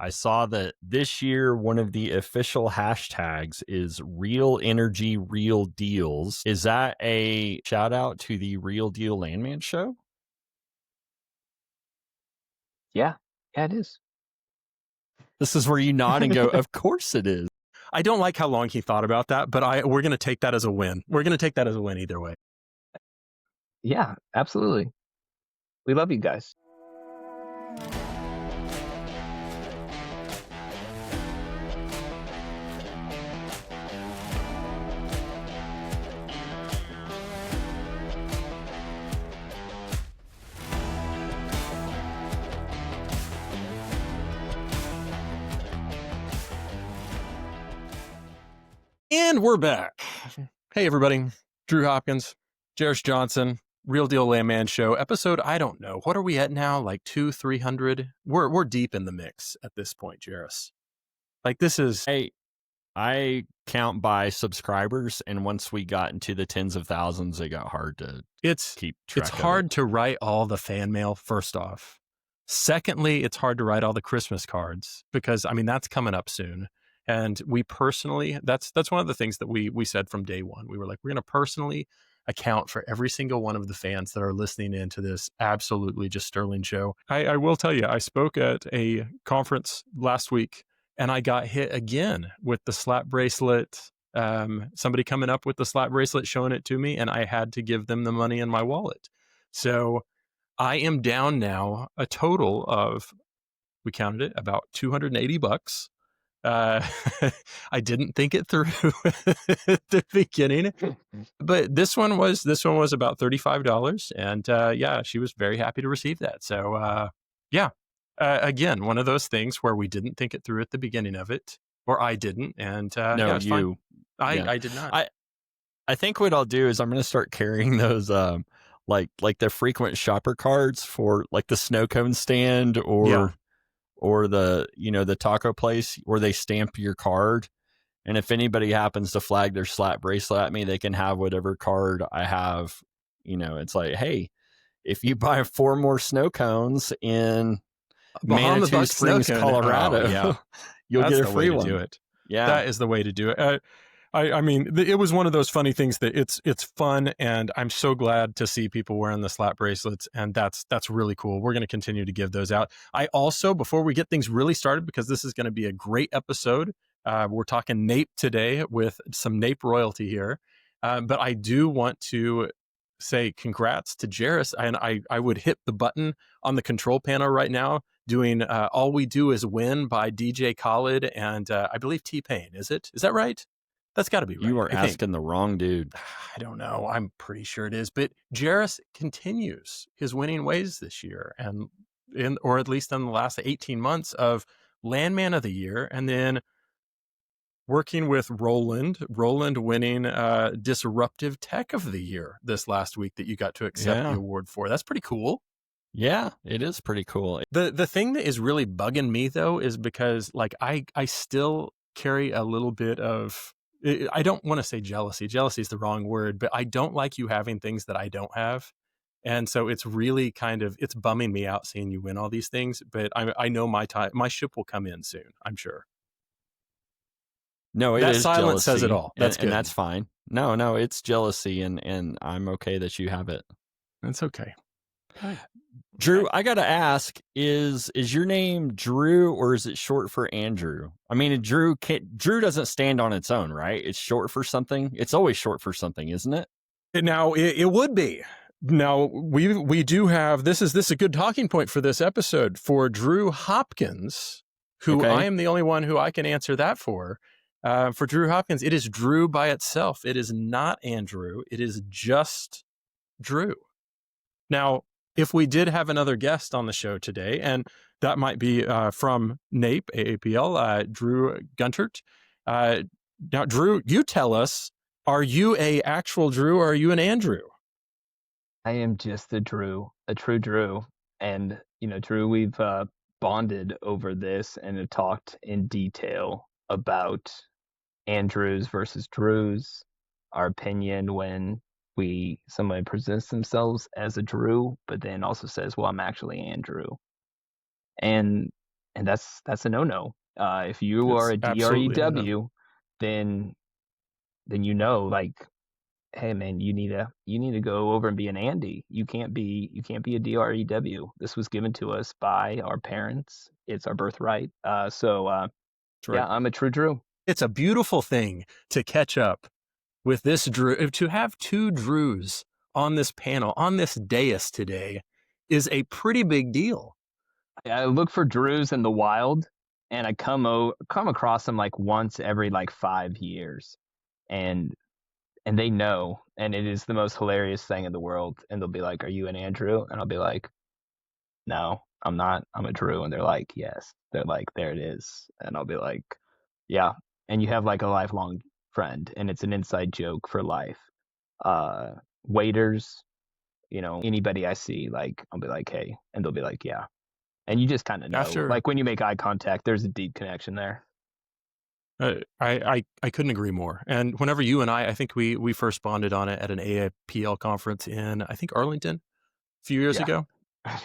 I saw that this year, one of the official hashtags is Real Energy, Real Deals. Is that a shout out to the Real Deal Landman show? Yeah, it is. This is where you nod and go, of course it is. I don't like how long he thought about that, but we're going to take that as a win. We're going to take that as a win either way. Yeah, absolutely. We love you guys. And we're back. Hey, everybody. Drew Hopkins, Jairus Johnson, Real Deal Landman Show, episode, I don't know. What are we at now? Like 300? We're deep in the mix at this point, Jairus. Like this is... Hey, I count by subscribers, and once we got into the tens of thousands, it got hard to keep track It's of hard it. to write all the fan mail, first off. Secondly, it's hard to write all the Christmas cards because, I mean, that's coming up soon. And we personally, that's one of the things that we said from day one. We were like, we're going to personally account for every single one of the fans that are listening in to this absolutely just sterling show. I will tell you, I spoke at a conference last week and I got hit again with the slap bracelet. Somebody coming up with the slap bracelet, showing it to me, and I had to give them the money in my wallet. So I am down now a total of, we counted it, about $280. I didn't think it through at the beginning, but this one was about $35, and yeah, she was very happy to receive that. So yeah, again, one of those things where we didn't think it through at the beginning of it, or I didn't, and No, yeah, it's you. fine. Yeah. I did not. I think what I'll do is I'm going to start carrying those like the frequent shopper cards for like the snow cone stand or the, you know, the taco place where they stamp your card. And if anybody happens to flag their slap bracelet at me, they can have whatever card I have. You know, it's like, hey, if you buy 4 more snow cones in Manitou Springs, Colorado, you'll That's get a the free way to one. do it. Yeah, that is the way to do it. I mean, it was one of those funny things that it's fun, and I'm so glad to see people wearing the slap bracelets, and that's really cool. We're going to continue to give those out. I also, before we get things really started, because this is going to be a great episode, we're talking NAPE today with some NAPE royalty here, but I do want to say congrats to Jairus, and I would hit the button on the control panel right now, doing All We Do Is Win by DJ Khaled and I believe T-Pain. Is that right? That's got to be right. You are asking the wrong dude. I don't know. I'm pretty sure it is. But Jairus continues his winning ways this year, or at least in the last 18 months of Landman of the Year, and then working with Roland winning Disruptive Tech of the Year this last week that you got to accept the award for. That's pretty cool. Yeah, it is pretty cool. The thing that is really bugging me though is because like I still carry a little bit of, I don't want to say jealousy. Jealousy is the wrong word, but I don't like you having things that I don't have. And so it's really it's bumming me out seeing you win all these things, but I know my ship will come in soon, I'm sure. No, that silence says it all. That's good. And that's fine. No, it's jealousy, and I'm okay that you have it. That's okay. Drew, I got to ask, is your name Drew or is it short for Andrew? I mean, Drew doesn't stand on its own, right? It's short for something. It's always short for something, isn't it? Now, it would be. Now, we do have, this is a good talking point for this episode for Drew Hopkins, who I am the only one who I can answer that for. For Drew Hopkins, it is Drew by itself. It is not Andrew. It is just Drew. Now, if we did have another guest on the show today, and that might be from NAPE, AAPL, Drew Guntert. Now, Drew, you tell us, are you a actual Drew or are you an Andrew? I am just a true Drew. And, you know, Drew, we've bonded over this and have talked in detail about Andrews versus Drews, our opinion when somebody presents themselves as a Drew, but then also says, well, I'm actually Andrew. And and that's a no-no. If you are It's a absolutely a no-no. DREW, then like, hey man, you need to go over and be an Andy. You can't be a DREW. This was given to us by our parents. It's our birthright. That's yeah, right. I'm a true Drew. It's a beautiful thing to catch up with this Drew, to have two Drews on this panel, on this dais today, is a pretty big deal. I look for Drews in the wild, and I come across them like once every like 5 years, and they know, and it is the most hilarious thing in the world. And they'll be like, "Are you an Andrew?" And I'll be like, "No, I'm not. I'm a Drew." And they're like, "Yes." They're like, "There it is." And I'll be like, "Yeah." And you have like a lifelong friend, and it's an inside joke for life. Waiters, anybody I see, like, I'll be like, "Hey," and they'll be like, "Yeah." And you just kind of know, like when you make eye contact, there's a deep connection there. I couldn't agree more. And whenever you and I think we first bonded on it at an AAPL conference in, I think, Arlington a few years ago.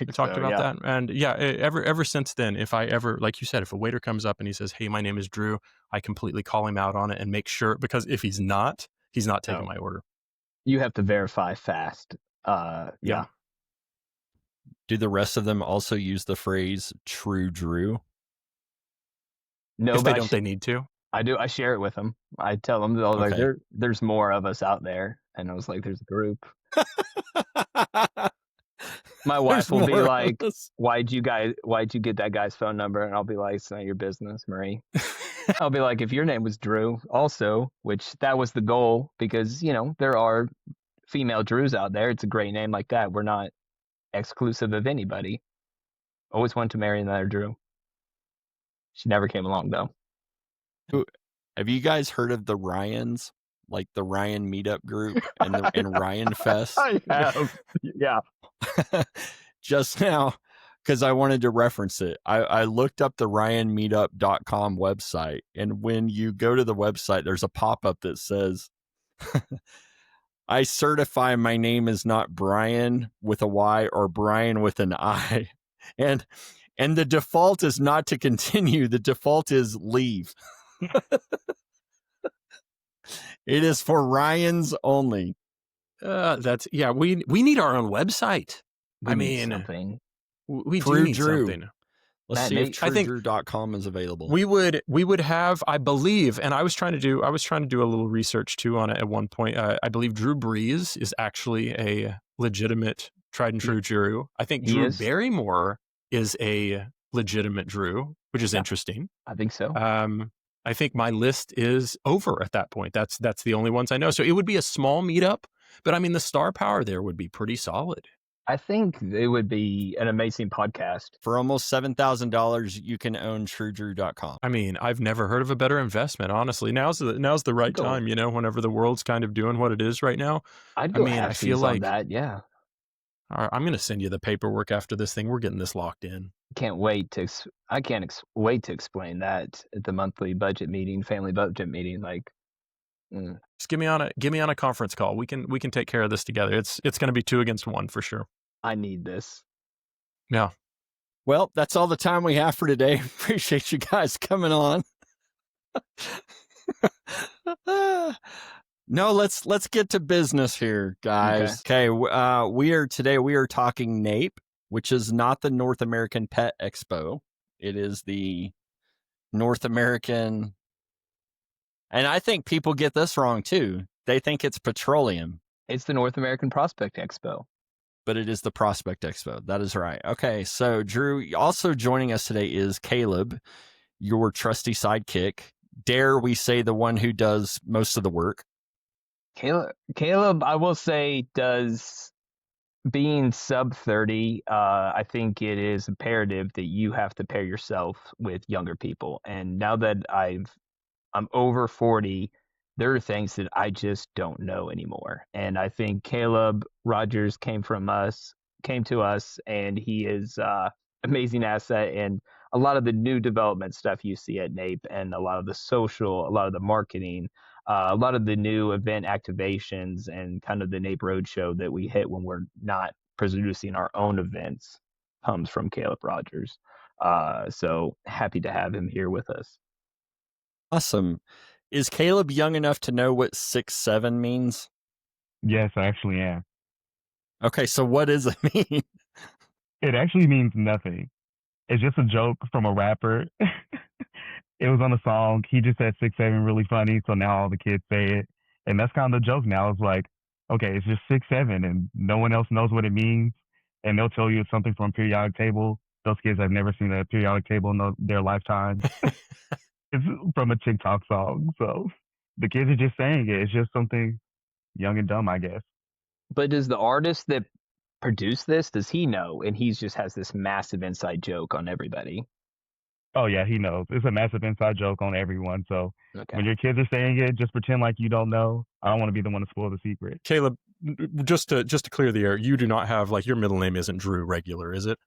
We talked about that. And ever since then, if I ever, like you said, if a waiter comes up and he says, "Hey, my name is Drew," I completely call him out on it and make sure, because if he's not taking my order. You have to verify fast. Yeah. Do the rest of them also use the phrase "true Drew"? No, if they don't, they need to. I do. I share it with them. I tell them, like, there's more of us out there. And I was like, there's a group. My wife will be like, why'd you get that guy's phone number? And I'll be like, it's not your business, Marie. I'll be like, if your name was Drew also, which that was the goal, because, there are female Drews out there. It's a great name like that. We're not exclusive of anybody. Always wanted to marry another Drew. She never came along, though. Have you guys heard of the Ryans? Like the Ryan meetup group and Ryan Fest? I have. Yeah. Just now, because I wanted to reference it, I looked up the ryanmeetup.com website, and when you go to the website, there's a pop-up that says, "I certify my name is not Brian with a Y or Brian with an I." And the default is not to continue. The default is leave. It is for Ryans only. We need our own website. We need something. We do need something. Let's see if truedrew.com is available. We would have, I believe, and I was trying to do a little research too on it at one point. I believe Drew Brees is actually a legitimate tried and true Drew. I think Drew Barrymore is a legitimate Drew, which is interesting. I think so. I think my list is over at that point. That's the only ones I know. So it would be a small meetup, but I mean, the star power there would be pretty solid. I think it would be an amazing podcast. For almost $7,000, you can own truedrew.com. I mean, I've never heard of a better investment, honestly. Now's the right time, whenever the world's kind of doing what it is right now. I feel like that, yeah. All right, I'm going to send you the paperwork after this thing. We're getting this locked in. I can't wait to explain that at the monthly budget meeting, family budget meeting. Like, just give me on a conference call. We can take care of this together. It's going to be 2 against 1 for sure. I need this. Yeah. Well, that's all the time we have for today. Appreciate you guys coming on. No, let's get to business here, guys. Okay, we are talking NAPE, which is not the North American Pet Expo. It is the North American, and I think people get this wrong too. They think it's petroleum. It's the North American Prospect Expo. But it is the Prospect Expo. That is right. Okay, so Drew, also joining us today is Caleb, your trusty sidekick. Dare we say the one who does most of the work? Caleb, I will say, does, being sub 30, I think it is imperative that you have to pair yourself with younger people. And now that I'm over 40, there are things that I just don't know anymore. And I think Caleb Rogers came to us, and he is amazing asset. And a lot of the new development stuff you see at NAPE, and a lot of the social, a lot of the marketing, a lot of the new event activations, and kind of the NAPE Roadshow that we hit when we're not producing our own events comes from Caleb Rogers. So happy to have him here with us. Awesome. Is Caleb young enough to know what 6'7" means? Yes, I actually am. Okay, so what does it mean? It actually means nothing. It's just a joke from a rapper. It was on a song. He just said 6'7" really funny, so now all the kids say it. And that's kind of the joke now. It's like, okay, it's just 6'7", and no one else knows what it means. And they'll tell you it's something from periodic table. Those kids have never seen a periodic table in their lifetime. It's from a TikTok song. So the kids are just saying it. It's just something young and dumb, I guess. But does the artist that produced this, does he know? And he's just has this massive inside joke on everybody. Oh yeah, he knows. It's a massive inside joke on everyone. So Okay. when your kids are saying it, just pretend like you don't know. I don't want to be the one to spoil the secret. Caleb, just to clear the air, you do not have, like, your middle name isn't Drew regular, is it?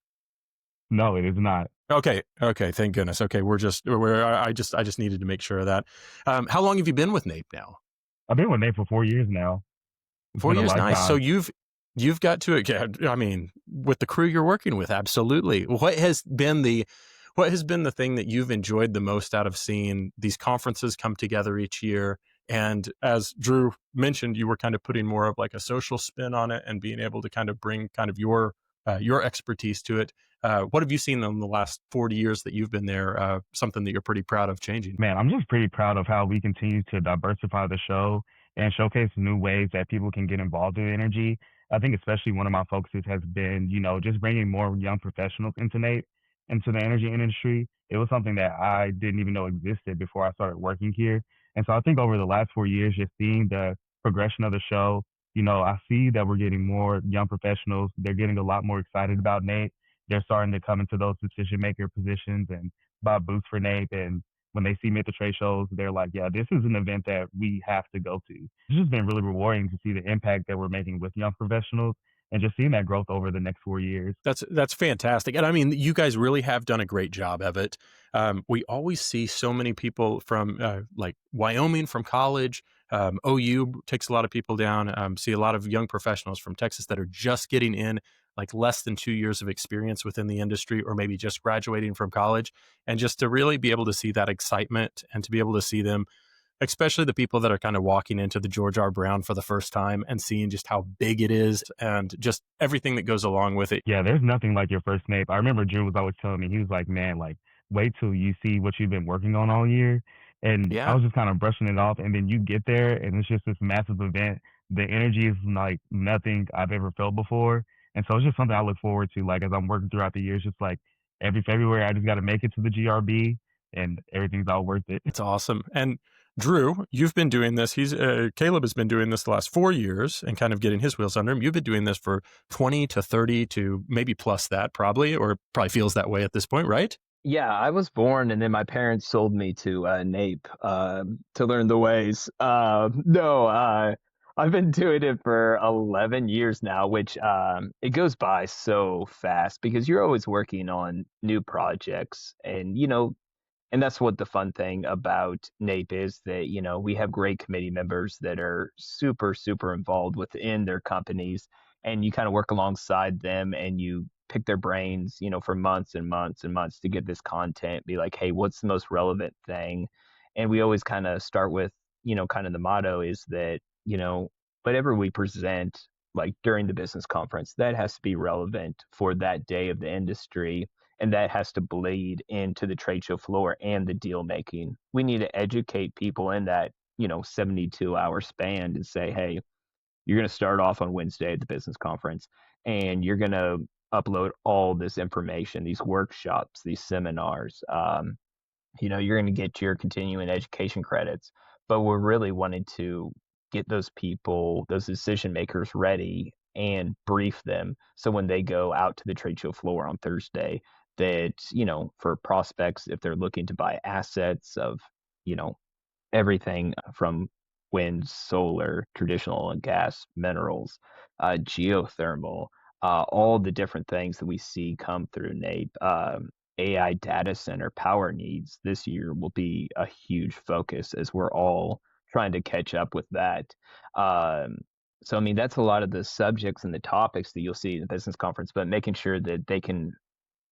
No, it is not. Okay. Thank goodness. Okay, I just needed to make sure of that. How long have you been with NAPE now? I've been with Nate for 4 years now. It's 4 been a years, nice. So lifetime. you've got to, yeah, I mean, with the crew you're working with, absolutely. What has been the thing that you've enjoyed the most out of seeing these conferences come together each year? And as Drew mentioned, you were kind of putting more of like a social spin on it and being able to kind of bring kind of your expertise to it. What have you seen in the last 40 years that you've been there? Something that you're pretty proud of changing? Man, I'm just pretty proud of how we continue to diversify the show and showcase new ways that people can get involved in energy. I think especially one of my focuses has been, just bringing more young professionals into the energy industry. It was something that I didn't even know existed before I started working here. And so I think over the last 4 years, just seeing the progression of the show, I see that we're getting more young professionals. They're getting a lot more excited about Nate. They're starting to come into those decision maker positions and buy booths for Nate. And when they see me at the trade shows, they're like, yeah, this is an event that we have to go to. It's just been really rewarding to see the impact that we're making with young professionals and just seeing that growth over the next 4 years. That's fantastic. And I mean, you guys really have done a great job of it. We always see so many people from like Wyoming from college. OU takes a lot of people down. See a lot of young professionals from Texas that are just getting in, like less than 2 years of experience within the industry, or maybe just graduating from college. And just to really be able to see that excitement and to be able to see them, especially the people that are kind of walking into the George R. Brown for the first time and seeing just how big it is and just everything that goes along with it. Yeah, there's nothing like your first NAPE. I remember Drew was always telling me, he was like, man, like, wait till you see what you've been working on all year. And I Yeah. was just kind of brushing it off. And then you get there and it's just this massive event. The energy is like nothing I've ever felt before. And so it's just something I look forward to. Like, as I'm working throughout the years, just like every February, I just got to make it to the GRB and everything's all worth it. It's awesome. And Drew, you've been doing this. Caleb has been doing this the last 4 years and kind of getting his wheels under him. You've been doing this for 20 to 30 to maybe plus that probably, or probably feels that way at this point, right? Yeah, I was born and then my parents sold me to NAPE to learn the ways. I've been doing it for 11 years now, which it goes by so fast because you're always working on new projects. And that's what the fun thing about NAPE is, that, we have great committee members that are super, super involved within their companies, and you kind of work alongside them and you pick their brains, for months and months and months to get this content, be like, hey, what's the most relevant thing? And we always kind of start with, kind of the motto is that, whatever we present, like during the business conference, that has to be relevant for that day of the industry, and that has to bleed into the trade show floor and the deal making. We need to educate people in that 72-hour span and say, hey, you're going to start off on Wednesday at the business conference and you're going to upload all this information, these workshops, these seminars. You're going to get your continuing education credits, but we're really wanting to get those people, those decision makers ready and brief them. So when they go out to the trade show floor on Thursday, that, for prospects, if they're looking to buy assets of, everything from wind, solar, traditional oil and gas, minerals, geothermal, all the different things that we see come through NAPE. AI data center power needs this year will be a huge focus as we're all trying to catch up with that. So, I mean, that's a lot of the subjects and the topics that you'll see in the business conference, but making sure that they can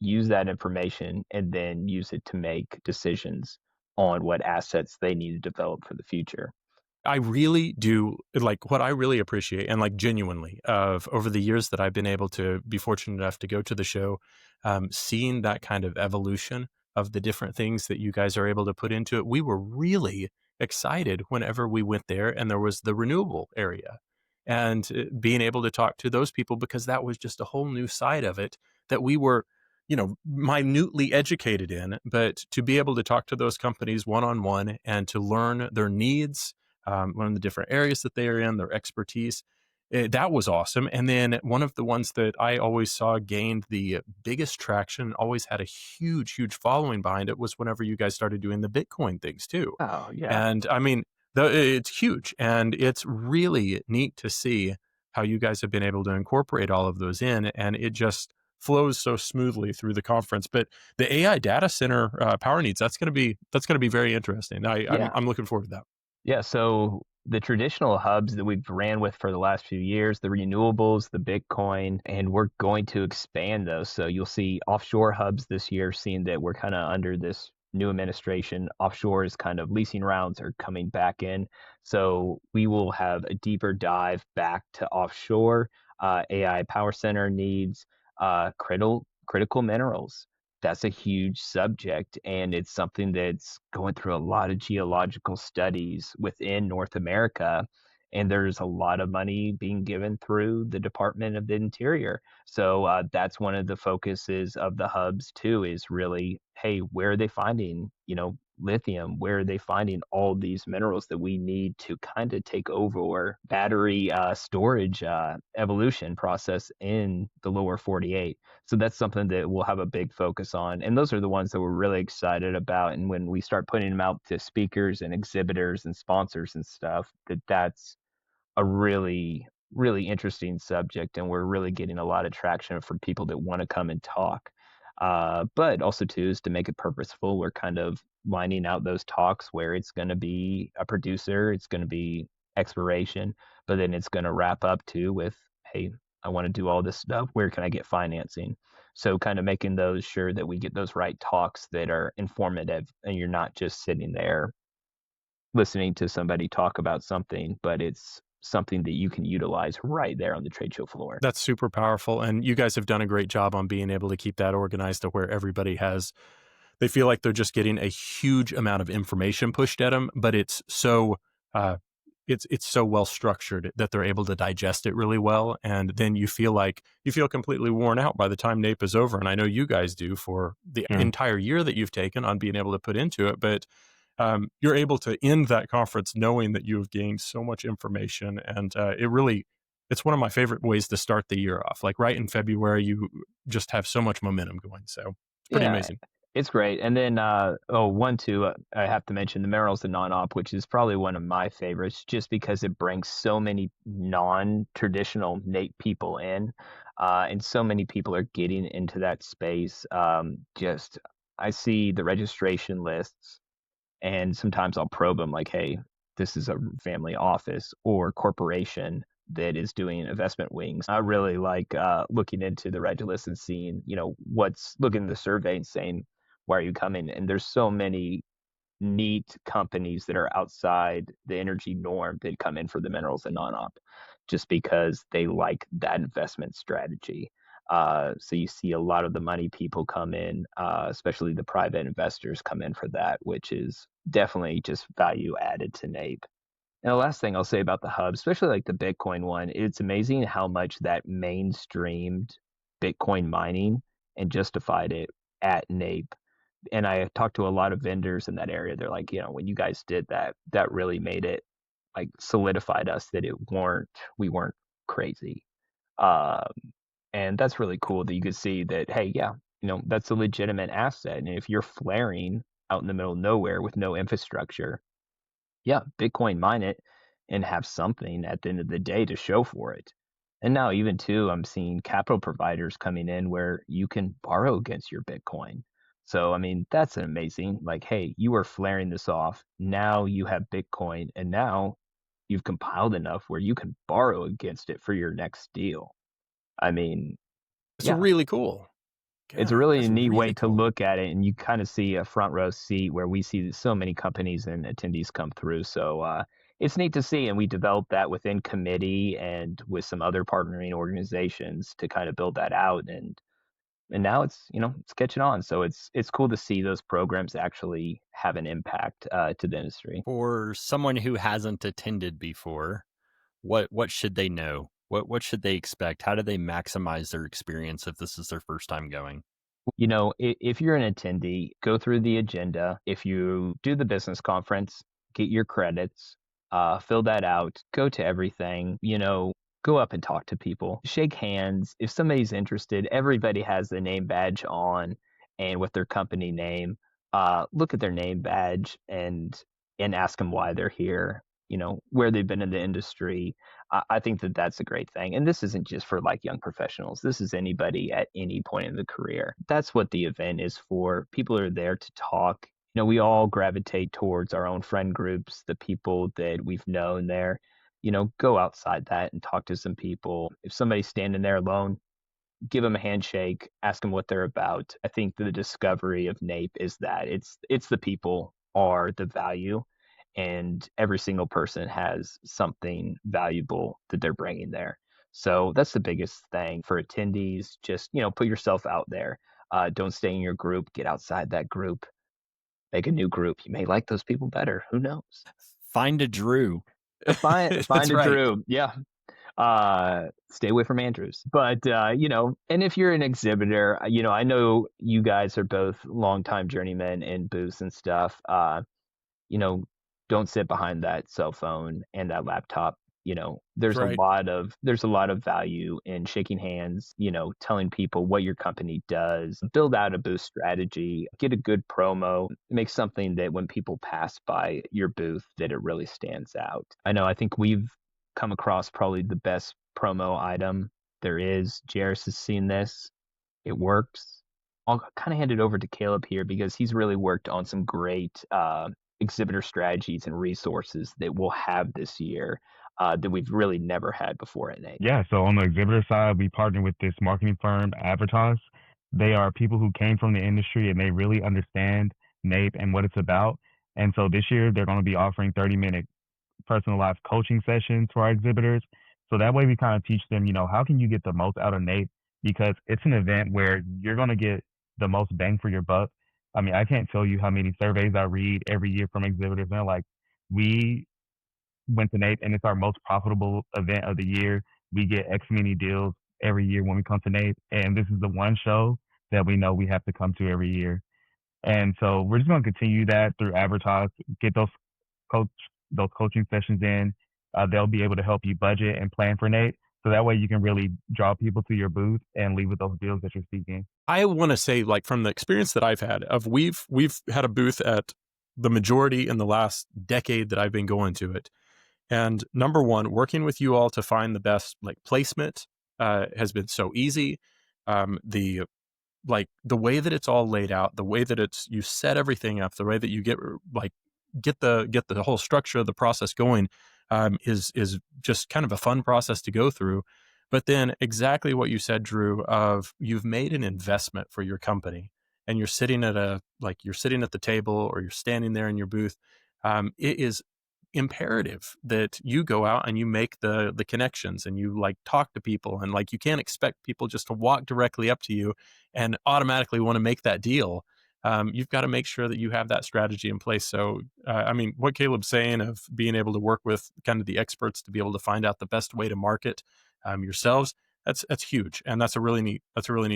use that information, and then use it to make decisions on what assets they need to develop for the future. I really do like what I really appreciate and like genuinely of over the years that I've been able to be fortunate enough to go to the show, seeing that kind of evolution of the different things that you guys are able to put into it. We were really excited whenever we went there and there was the renewable area and being able to talk to those people because that was just a whole new side of it that we were, minutely educated in, but to be able to talk to those companies one on one and to learn their needs, learn the different areas that they are in, their expertise. That was awesome. And then one of the ones that I always saw gained the biggest traction, always had a huge, huge following behind it, was whenever you guys started doing the Bitcoin things too. Oh, yeah. And I mean, it's huge, and it's really neat to see how you guys have been able to incorporate all of those in, and it just flows so smoothly through the conference. But the AI data center power needs, that's going to be very interesting. Yeah. I'm looking forward to that. Yeah, so the traditional hubs that we've ran with for the last few years, the renewables, the Bitcoin, and we're going to expand those. So you'll see offshore hubs this year, seeing that we're kind of under this new administration. Offshore is kind of leasing rounds are coming back in. So we will have a deeper dive back to offshore. AI power center needs, critical minerals. That's a huge subject, and it's something that's going through a lot of geological studies within North America. And there's a lot of money being given through the Department of the Interior. So that's one of the focuses of the hubs too, is really, hey, where are they finding, lithium? Where are they finding all these minerals that we need to kind of take over battery storage evolution process in the lower 48? So that's something that we'll have a big focus on. And those are the ones that we're really excited about. And when we start putting them out to speakers and exhibitors and sponsors and stuff, that's a really, really interesting subject. And we're really getting a lot of traction from people that want to come and talk. But also, too, is to make it purposeful. We're kind of lining out those talks where it's going to be a producer, it's going to be exploration, but then it's going to wrap up, too, with, hey, I want to do all this stuff. Where can I get financing? So kind of making those sure that we get those right talks that are informative and you're not just sitting there listening to somebody talk about something, but it's something that you can utilize right there on the trade show floor. That's super powerful. And you guys have done a great job on being able to keep that organized to where everybody they feel like they're just getting a huge amount of information pushed at them, but it's so, it's so well structured that they're able to digest it really well. And then you feel completely worn out by the time NAPE is over. And I know you guys do for the entire year that you've taken on being able to put into it. But you're able to end that conference knowing that you have gained so much information. And it's one of my favorite ways to start the year off. Like right in February, you just have so much momentum going. So it's pretty amazing. It's great. And then, I have to mention the Minerals and Non-Op, which is probably one of my favorites just because it brings so many non-traditional NAPE people in. And so many people are getting into that space. I see the registration lists, and sometimes I'll probe them like, hey, this is a family office or corporation that is doing investment wings. I really like looking into the reg list and seeing, looking at the survey and saying, why are you coming? And there's so many neat companies that are outside the energy norm that come in for the Minerals and Non-Op just because they like that investment strategy. So you see a lot of the money people come in, especially the private investors come in for that, which is definitely just value added to NAPE. And the last thing I'll say about the hub, especially like the Bitcoin one, it's amazing how much that mainstreamed Bitcoin mining and justified it at NAPE. And I talked to a lot of vendors in that area. They're like, when you guys did that, that really made it like solidified us that we weren't crazy. Um, and that's really cool that you could see that, hey, yeah, that's a legitimate asset. And if you're flaring out in the middle of nowhere with no infrastructure, yeah, Bitcoin mine it and have something at the end of the day to show for it. And now even too, I'm seeing capital providers coming in where you can borrow against your Bitcoin. So, I mean, that's an amazing, like, hey, you are flaring this off. Now you have Bitcoin and now you've compiled enough where you can borrow against it for your next deal. I mean, It's really cool. It's a God, really that's neat way really to cool. look at it, and you kind of see a front row seat where we see so many companies and attendees come through. So it's neat to see, and we developed that within committee and with some other partnering organizations to kind of build that out. And now it's it's catching on. So it's cool to see those programs actually have an impact to the industry. For someone who hasn't attended before, what should they know? What should they expect? How do they maximize their experience if this is their first time going? If you're an attendee, go through the agenda. If you do the business conference, get your credits, fill that out, go to everything, go up and talk to people, shake hands. If somebody's interested, everybody has the name badge on and with their company name. Look at their name badge and ask them why they're here, where they've been in the industry. I think that that's a great thing. And this isn't just for like young professionals. This is anybody at any point in the career. That's what the event is for. People are there to talk. We all gravitate towards our own friend groups, the people that we've known there. Go outside that and talk to some people. If somebody's standing there alone, give them a handshake, ask them what they're about. I think the discovery of NAPE is that it's the people are the value, and every single person has something valuable that they're bringing there. So that's the biggest thing for attendees. Just put yourself out there. Don't stay in your group. Get outside that group. Make a new group. You may like those people better. Who knows? Find a Drew. Find That's a right. Drew. Yeah. Stay away from Andrews. But and if you're an exhibitor, I know you guys are both longtime journeymen in booths and stuff. You know, don't sit behind that cell phone and that laptop. That's right. There's a lot of value in shaking hands, telling people what your company does, build out a booth strategy, get a good promo, make something that when people pass by your booth that it really stands out. I think we've come across probably the best promo item there is. Jairus has seen this. It works. I'll kind of hand it over to Caleb here because he's really worked on some great exhibitor strategies and resources that we'll have this year that we've really never had before at NAPE. Yeah, so on the exhibitor side, we partner with this marketing firm, Advertise. They are people who came from the industry and they really understand NAPE and what it's about. And so this year, they're going to be offering 30-minute personalized coaching sessions for our exhibitors. So that way we kind of teach them, how can you get the most out of NAPE? Because it's an event where you're going to get the most bang for your buck. I mean, I can't tell you how many surveys I read every year from exhibitors. And they're like, we went to NAPE and it's our most profitable event of the year. We get X many deals every year when we come to NAPE. And this is the one show that we know we have to come to every year. And so we're just going to continue that through Advertise, get coach those coaching sessions in. They'll be able to help you budget and plan for NAPE. So that way you can really draw people to your booth and leave with those deals that you're seeking. I want to say, like, from the experience that I've had of we've had a booth at the majority in the last decade that I've been going to it. And number one, working with you all to find the best like placement has been so easy. The way that it's all laid out, the way that you set everything up, the way that you get the whole structure of the process going is just kind of a fun process to go through. But then exactly what you said, Drew, of you've made an investment for your company and you're sitting at the table or you're standing there in your booth. It is imperative that you go out and you make the connections and you like talk to people, and like you can't expect people just to walk directly up to you and automatically want to make that deal. You've got to make sure that you have that strategy in place. So, I mean, what Caleb's saying of being able to work with kind of the experts to be able to find out the best way to market yourselves, that's huge, and that's a really neat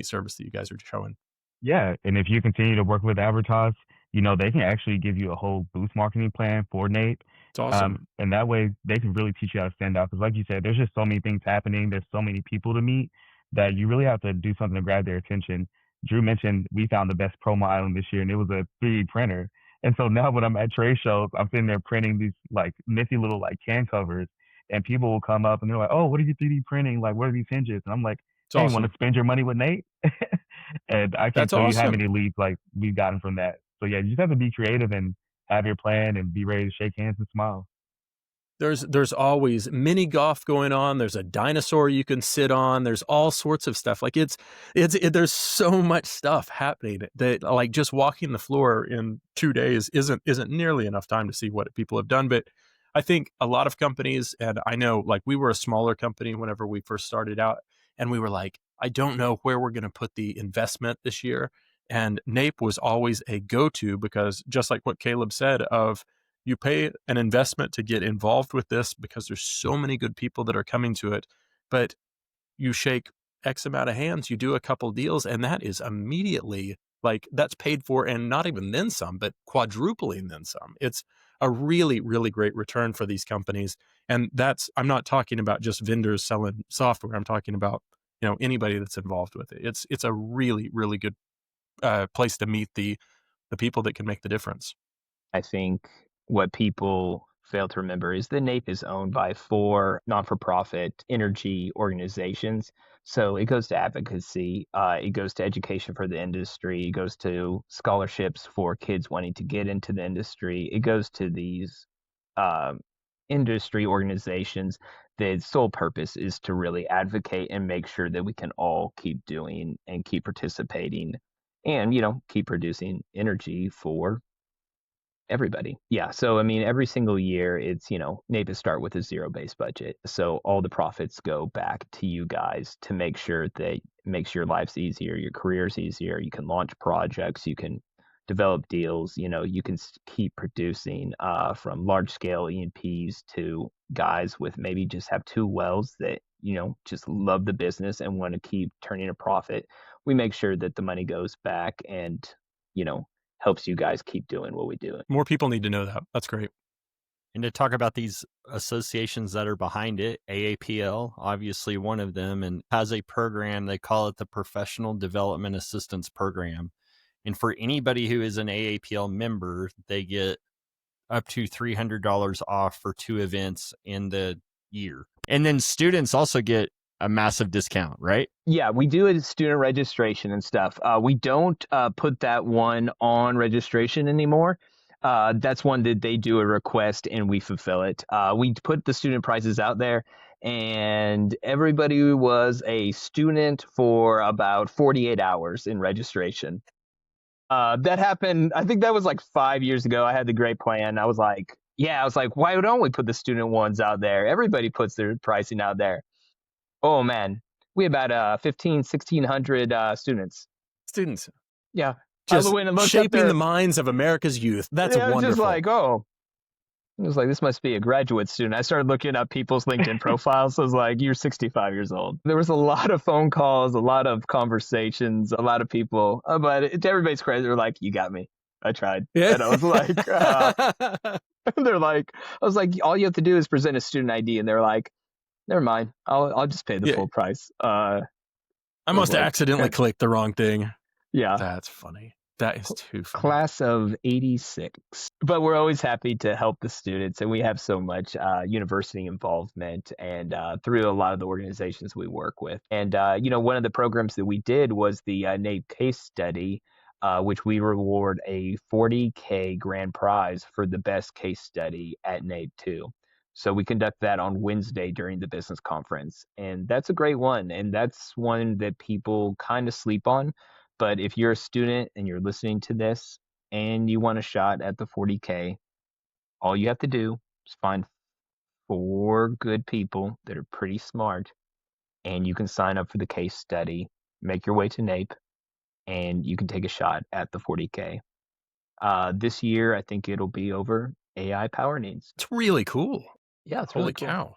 service that you guys are showing. Yeah, and if you continue to work with Advertise, they can actually give you a whole booth marketing plan for NAPE. It's awesome. And that way they can really teach you how to stand out. Because like you said, there's just so many things happening. There's so many people to meet that you really have to do something to grab their attention. Drew mentioned we found the best promo item this year, and it was a 3D printer. And so now when I'm at trade shows, I'm sitting there printing these like nifty little like can covers, and people will come up and they're like, "Oh, what are you 3D printing? Like, what are these hinges?" And I'm like, It's "Hey, awesome. want to spend your money with Nate?" And I can't That's tell you how awesome. many leads like we've gotten from that. So yeah, you just have to be creative and have your plan and be ready to shake hands and smile. There's always mini golf going on. There's a dinosaur you can sit on. There's all sorts of stuff. Like there's so much stuff happening that like just walking the floor in 2 days isn't nearly enough time to see what people have done. But I think a lot of companies, and I know like we were a smaller company whenever we first started out, and we were like, I don't know where we're going to put the investment this year. And NAPE was always a go-to because just like what Caleb said of, you pay an investment to get involved with this because there's so many good people that are coming to it, but you shake X amount of hands, you do a couple deals, and that is immediately like that's paid for, and not even then some, but quadrupling then some. It's a really, really great return for these companies. And I'm not talking about just vendors selling software. I'm talking about, anybody that's involved with it. It's a really, really good place to meet the people that can make the difference. I think what people fail to remember is that NAPE is owned by 4 non-for-profit energy organizations. So it goes to advocacy, it goes to education for the industry, it goes to scholarships for kids wanting to get into the industry, it goes to these industry organizations. The sole purpose is to really advocate and make sure that we can all keep doing and keep participating and, keep producing energy for everybody. Yeah. So, I mean, every single year it's, NAPE start with a zero-based budget. So all the profits go back to you guys to make sure that it makes your lives easier, your careers easier. You can launch projects, you can develop deals, you can keep producing from large scale E&Ps to guys with maybe just have 2 wells that, just love the business and want to keep turning a profit. We make sure that the money goes back and, helps you guys keep doing what we do. More people need to know that. That's great. And to talk about these associations that are behind it, AAPL, obviously one of them, and has a program, they call it the Professional Development Assistance Program. And for anybody who is an AAPL member, they get up to $300 off for 2 events in the year. And then students also get a massive discount, right? Yeah, we do a student registration and stuff. We don't put that one on registration anymore. That's one that they do a request and we fulfill it. We put the student prices out there, and everybody was a student for about 48 hours in registration. That happened, I think that was like 5 years ago. I had the great plan. I was like, why don't we put the student ones out there? Everybody puts their pricing out there. Oh man, we had about 1,600 students. Yeah. Just I went and looked shaping the minds of America's youth. That's wonderful. Just like, it was like, this must be a graduate student. I started looking up people's LinkedIn profiles. So I was like, you're 65 years old. There was a lot of phone calls, a lot of conversations, a lot of people. But to everybody's credit, they're like, you got me. I tried. Yeah. And I was like, they're like, I was like, all you have to do is present a student ID. And they're like, never mind. I'll just pay the full price. I must have accidentally clicked the wrong thing. Yeah. That's funny. That is too funny. Class of 86. But we're always happy to help the students, and we have so much university involvement and through a lot of the organizations we work with. And, one of the programs that we did was the NAPE case study, which we reward a $40K grand prize for the best case study at NAPE 2. So we conduct that on Wednesday during the business conference. And that's a great one. And that's one that people kind of sleep on. But if you're a student and you're listening to this and you want a shot at the 40K, all you have to do is find 4 good people that are pretty smart, and you can sign up for the case study, make your way to NAPE, and you can take a shot at the 40K. This year, I think it'll be over AI power needs. It's really cool. Yeah, it's Holy really cool. cow.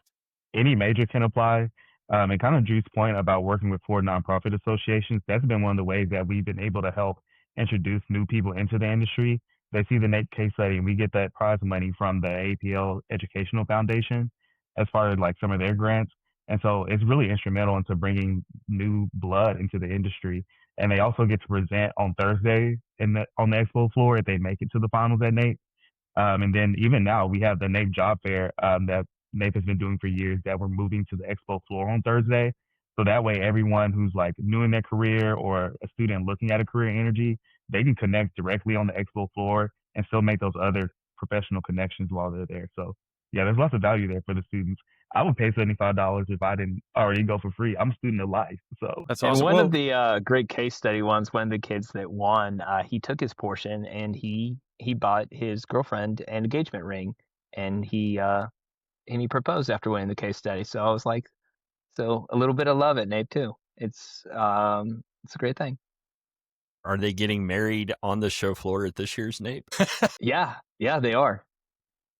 Any major can apply. And kind of Drew's point about working with 4 nonprofit associations, that's been one of the ways that we've been able to help introduce new people into the industry. They see the NAPE case study, and we get that prize money from the APL Educational Foundation as far as like some of their grants. And so it's really instrumental into bringing new blood into the industry. And they also get to present on Thursday on the expo floor if they make it to the finals at NAPE. And then even now we have the NAPE job fair that NAPE has been doing for years that we're moving to the expo floor on Thursday. So that way everyone who's like new in their career or a student looking at a career in energy, they can connect directly on the expo floor and still make those other professional connections while they're there. So Yeah, there's lots of value there for the students. I would pay $75 if I didn't already go for free. I'm a student of life, so That's And awesome. one Well, of the great case study ones, one of the kids that won, he took his portion and he bought his girlfriend an engagement ring, and he proposed after winning the case study. So I was like, so a little bit of love at NAPE too. It's a great thing. Are they getting married on the show floor at this year's NAPE? Yeah, they are.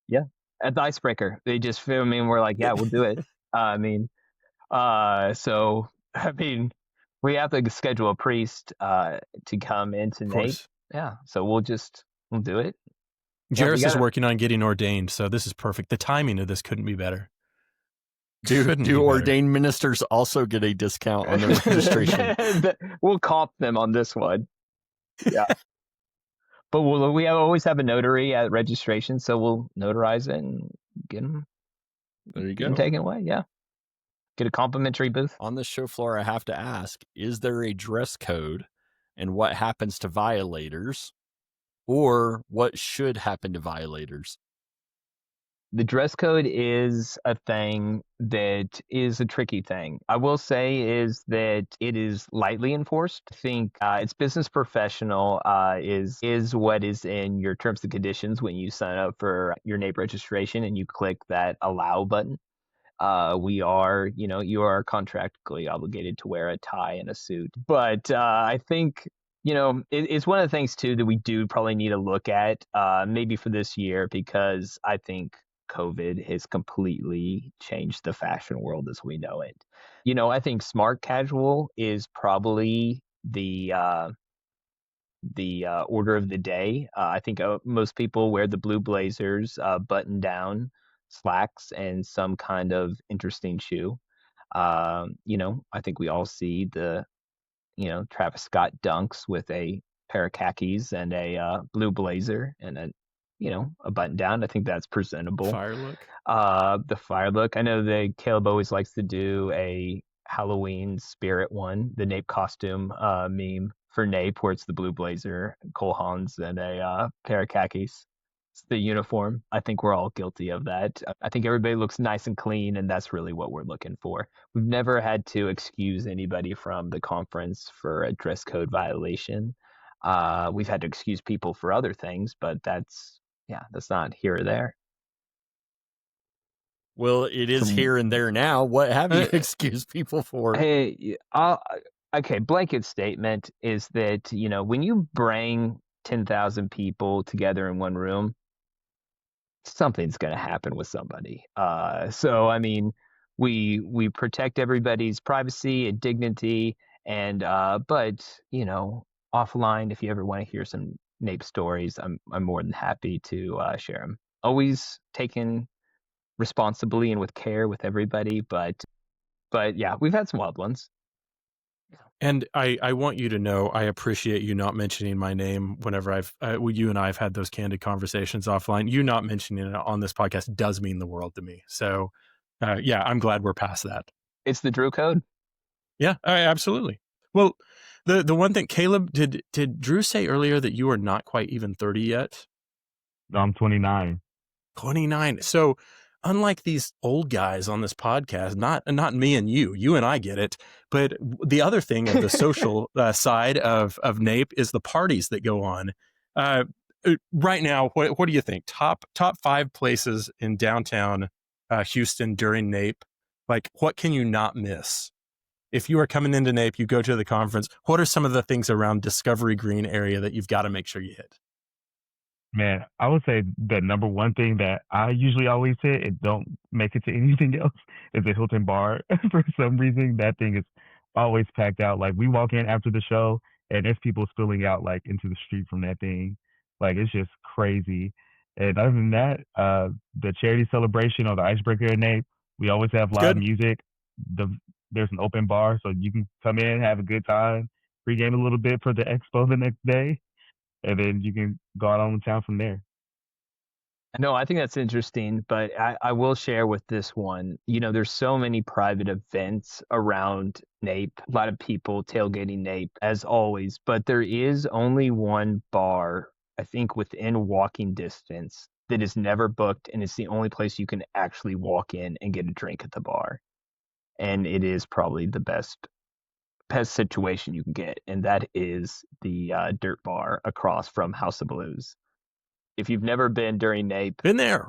Yeah, at the icebreaker, they just film me and we're like, yeah, we'll do it. So I mean, we have to schedule a priest to come into of NAPE. course. Yeah, so we'll do it. Jairus is working on getting ordained, so this is perfect. The timing of this couldn't be better. Do ordained ministers also get a discount on their registration? We'll comp them on this one. Yeah. But we always have a notary at registration, so we'll notarize it and get them. There you Get go. them taken away. Yeah. Get a complimentary booth. On the show floor, I have to ask, is there a dress code, and what happens to violators, or what should happen to violators? The dress code is a thing that is a tricky thing. I will say is that it is lightly enforced. I think it's business professional is what is in your terms and conditions when you sign up for your NAPE registration and you click that allow button. You are contractually obligated to wear a tie and a suit. But I think, it's one of the things too that we do probably need to look at maybe for this year, because I think COVID has completely changed the fashion world as we know it. I think smart casual is probably the order of the day. I think most people wear the blue blazers, button down, slacks, and some kind of interesting shoe. I think we all see the, Travis Scott dunks with a pair of khakis and a blue blazer and a button down. I think that's presentable. Fire look. The fire look. I know that Caleb always likes to do a Halloween spirit one, the NAPE costume meme for NAPE, where it's the blue blazer, Cole Haans, and a pair of khakis. It's the uniform. I think we're all guilty of that. I think everybody looks nice and clean, and that's really what we're looking for. We've never had to excuse anybody from the conference for a dress code violation. We've had to excuse people for other things, but that's not here or there. Well, it is here and there now. What have you excused people for? Hey, okay, blanket statement is that, when you bring 10,000 people together in one room, something's going to happen with somebody. So, I mean, we protect everybody's privacy and dignity, and but, offline, if you ever want to hear some NAPE stories, I'm more than happy to share them. Always taken responsibly and with care with everybody, but yeah, we've had some wild ones. And I want you to know I appreciate you not mentioning my name whenever you and I have had those candid conversations offline. You not mentioning it on this podcast does mean the world to me. So, yeah, I'm glad we're past that. It's the Drew code. Yeah, absolutely. Well, the one thing, Caleb, did Drew say earlier that you are not quite even 30 yet? No, I'm 29. 29. So, unlike these old guys on this podcast, not me and you and I get it, but the other thing of the social side of NAPE is the parties that go on. Right now, what do you think? Top 5 places in downtown Houston during NAPE? Like, what can you not miss? If you are coming into NAPE, you go to the conference, what are some of the things around Discovery Green area that you've got to make sure you hit? Man, I would say the number one thing that I usually always hit and don't make it to anything else is the Hilton Bar. For some reason, that thing is always packed out. Like, we walk in after the show and there's people spilling out like into the street from that thing. Like, it's just crazy. And other than that, the charity celebration or the icebreaker at NAPE, we always have live music. There's an open bar, so you can come in, have a good time, pregame a little bit for the expo the next day, and then you can go out on the town from there. No, I think that's interesting, but I will share with this one. There's so many private events around NAPE, a lot of people tailgating NAPE as always, but there is only one bar, I think, within walking distance that is never booked, and it's the only place you can actually walk in and get a drink at the bar. And it is probably the best situation you can get, and that is the Dirt Bar across from House of Blues. If you've never been during NAPE, Been there.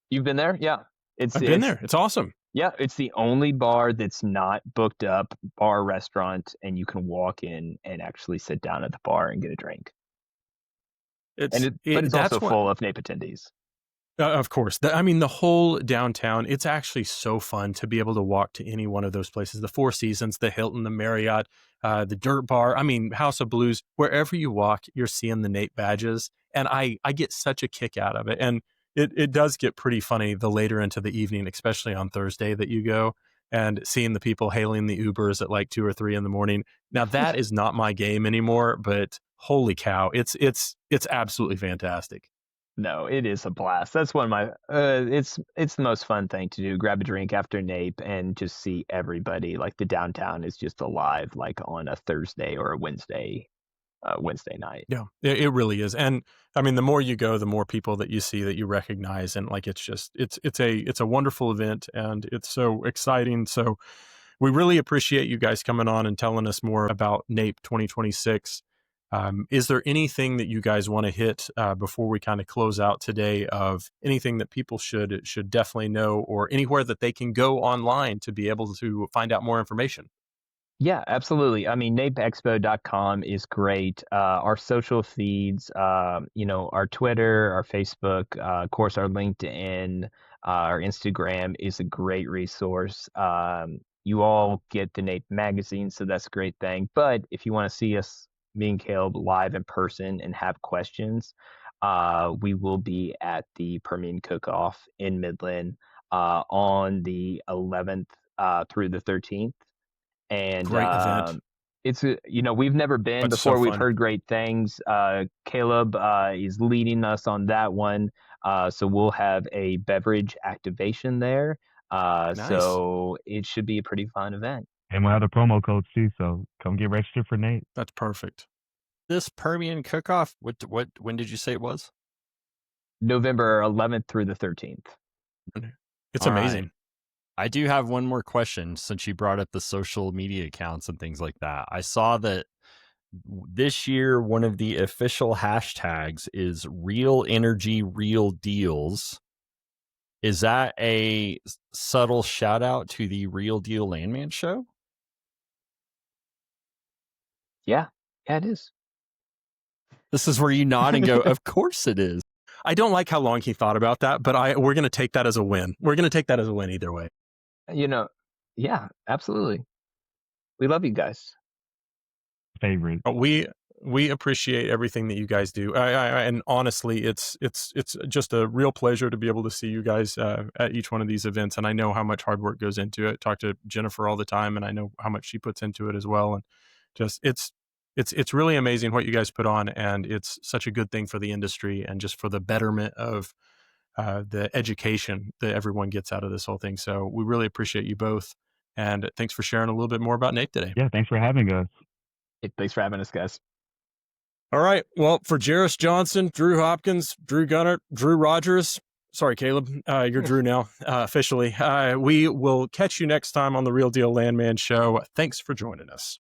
You've been there? Yeah. I've been there. It's awesome. Yeah, it's the only bar that's not booked up, bar restaurant, and you can walk in and actually sit down at the bar and get a drink. But it's also full of NAPE attendees. Of course. The whole downtown, it's actually so fun to be able to walk to any one of those places. The Four Seasons, the Hilton, the Marriott, the Dirt Bar, House of Blues, wherever you walk, you're seeing the NAPE badges. And I get such a kick out of it. And it does get pretty funny the later into the evening, especially on Thursday that you go and seeing the people hailing the Ubers at like 2 or 3 in the morning. Now that is not my game anymore, but holy cow, it's absolutely fantastic. No, it is a blast. That's one of my it's the most fun thing to do. Grab a drink after NAPE and just see everybody. Like the downtown is just alive, like on a Thursday or a Wednesday night. Yeah, it really is. And the more you go, the more people that you see that you recognize, and like it's a wonderful event, and it's so exciting. So we really appreciate you guys coming on and telling us more about NAPE 2026. Is there anything that you guys want to hit before we kind of close out today, of anything that people should definitely know, or anywhere that they can go online to be able to find out more information? Yeah, absolutely. NAPEexpo.com is great. Our social feeds, our Twitter, our Facebook, of course, our LinkedIn, our Instagram is a great resource. You all get the NAPE magazine, so that's a great thing. But if you want to see us, me and Caleb, live in person and have questions, we will be at the Permian Cook-Off in Midland on the 11th through the 13th. And great event. It's we've never been That's before. so We've fun. heard great things. Caleb is leading us on that one, so we'll have a beverage activation there. Nice. So it should be a pretty fun event. And we'll have the promo codes too, so come get registered for NAPE. That's perfect. This Permian Cook-Off, when did you say it was? November 11th through the 13th. It's amazing. Right. I do have one more question, since you brought up the social media accounts and things like that. I saw that this year, one of the official hashtags is Real Energy, Real Deals. Is that a subtle shout out to the Real Deal Landman show? Yeah, it is. This is where you nod and go, of course it is. I don't like how long he thought about that, but we're going to take that as a win. We're going to take that as a win either way. Yeah, absolutely. We love you guys. Favorite. We appreciate everything that you guys do. And honestly, it's just a real pleasure to be able to see you guys at each one of these events. And I know how much hard work goes into it. Talk to Jennifer all the time, and I know how much she puts into it as well. And just it's really amazing what you guys put on, and it's such a good thing for the industry and just for the betterment of the education that everyone gets out of this whole thing. So we really appreciate you both, and thanks for sharing a little bit more about NAPE today. Yeah, thanks for having us. Thanks for having us, guys. All right. Well, for Jarris Johnson, Drew Hopkins, Drew Guntert, Drew Rogers. Sorry, Caleb. You're Drew now, officially. We will catch you next time on the Real Deal Landman Show. Thanks for joining us.